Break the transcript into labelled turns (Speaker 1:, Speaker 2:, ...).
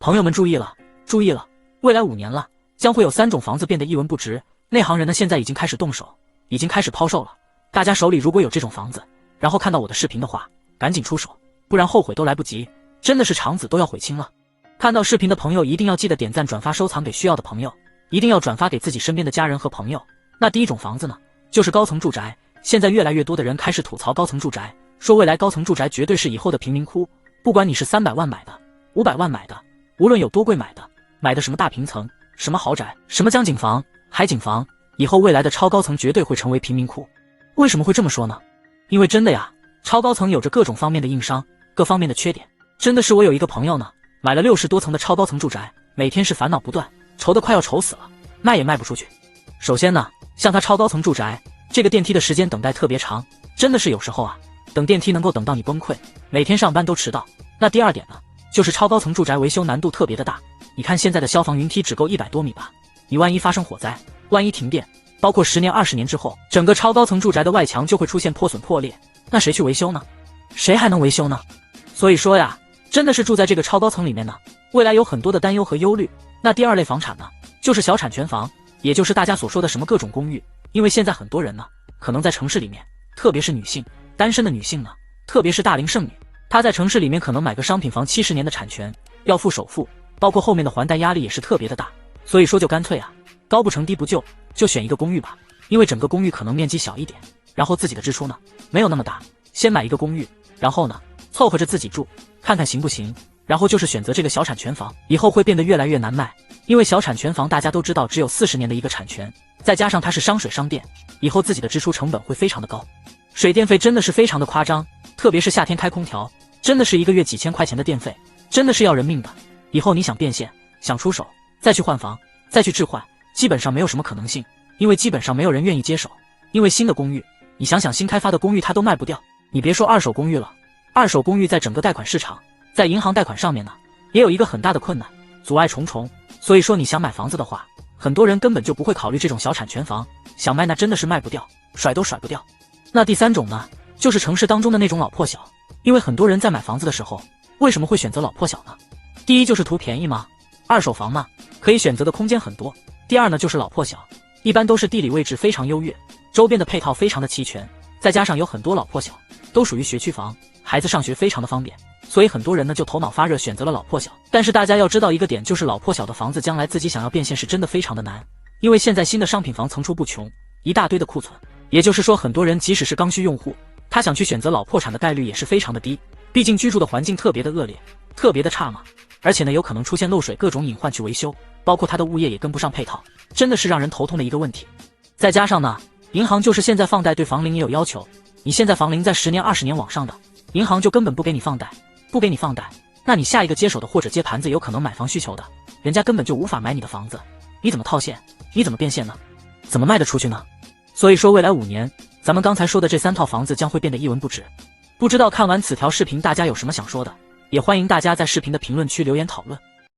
Speaker 1: 朋友们注意了，注意了！未来5年了，将会有3种房子变得一文不值。内行人呢，现在已经开始动手，已经开始抛售了。大家手里如果有这种房子，然后看到我的视频的话，赶紧出手，不然后悔都来不及，真的是肠子都要悔青了。看到视频的朋友一定要记得点赞、转发、收藏给需要的朋友，一定要转发给自己身边的家人和朋友。那第一种房子呢，就是高层住宅。现在越来越多的人开始吐槽高层住宅，说未来高层住宅绝对是以后的贫民窟。不管你是300万买的、500万买的，无论有多贵买的什么大平层、什么豪宅、什么江景房、海景房，以后未来的超高层绝对会成为贫民窟。为什么会这么说呢？因为真的呀，超高层有着各种方面的硬伤，各方面的缺点。真的是我有一个朋友呢，买了60多层的超高层住宅，每天是烦恼不断，愁得快要愁死了，卖也卖不出去。首先呢，像他超高层住宅，这个电梯的时间等待特别长，真的是有时候啊，等电梯能够等到你崩溃，每天上班都迟到。那第二点呢，就是超高层住宅维修难度特别的大。你看现在的消防云梯只够100多米吧，你万一发生火灾，万一停电，包括10年20年之后，整个超高层住宅的外墙就会出现破损破裂，那谁去维修呢？谁还能维修呢？所以说呀，真的是住在这个超高层里面呢，未来有很多的担忧和忧虑。那第二类房产呢，就是小产权房，也就是大家所说的什么各种公寓。因为现在很多人呢，可能在城市里面，特别是女性，单身的女性呢，特别是大龄剩女，她在城市里面可能买个商品房70年的产权，要付首付，包括后面的还贷压力也是特别的大。所以说就干脆啊，高不成低不就，就选一个公寓吧。因为整个公寓可能面积小一点，然后自己的支出呢，没有那么大，先买一个公寓，然后呢，凑合着自己住，看看行不行。然后就是选择这个小产权房，以后会变得越来越难卖，因为小产权房大家都知道只有40年的一个产权，再加上它是商水商电，以后自己的支出成本会非常的高，水电费真的是非常的夸张，特别是夏天开空调，真的是1个月几千块钱的电费，真的是要人命的。以后你想变现，想出手，再去换房，再去置换，基本上没有什么可能性，因为基本上没有人愿意接手。因为新的公寓，你想想新开发的公寓它都卖不掉，你别说二手公寓了，二手公寓在整个贷款市场，在银行贷款上面呢，也有一个很大的困难，阻碍重重。所以说你想买房子的话，很多人根本就不会考虑这种小产权房，想卖那真的是卖不掉，甩都甩不掉。那第3种呢，就是城市当中的那种老破小。因为很多人在买房子的时候，为什么会选择老破小呢？第一就是图便宜嘛，二手房嘛，可以选择的空间很多。第二呢，就是老破小，一般都是地理位置非常优越，周边的配套非常的齐全，再加上有很多老破小都属于学区房，孩子上学非常的方便，所以很多人呢就头脑发热选择了老破小。但是大家要知道一个点，就是老破小的房子将来自己想要变现是真的非常的难，因为现在新的商品房层出不穷，一大堆的库存，也就是说很多人即使是刚需用户，他想去选择老破产的概率也是非常的低，毕竟居住的环境特别的恶劣，特别的差嘛，而且呢有可能出现漏水各种隐患去维修，包括他的物业也跟不上配套，真的是让人头痛的一个问题。再加上呢，银行就是现在放贷对房龄也有要求，你现在房龄在10年20年往上的，银行就根本不给你放贷，不给你放贷，那你下一个接手的或者接盘子有可能买房需求的，人家根本就无法买你的房子，你怎么套现？你怎么变现呢？怎么卖得出去呢？所以说未来5年，咱们刚才说的这3套房子将会变得一文不值。不知道看完此条视频大家有什么想说的，也欢迎大家在视频的评论区留言讨论。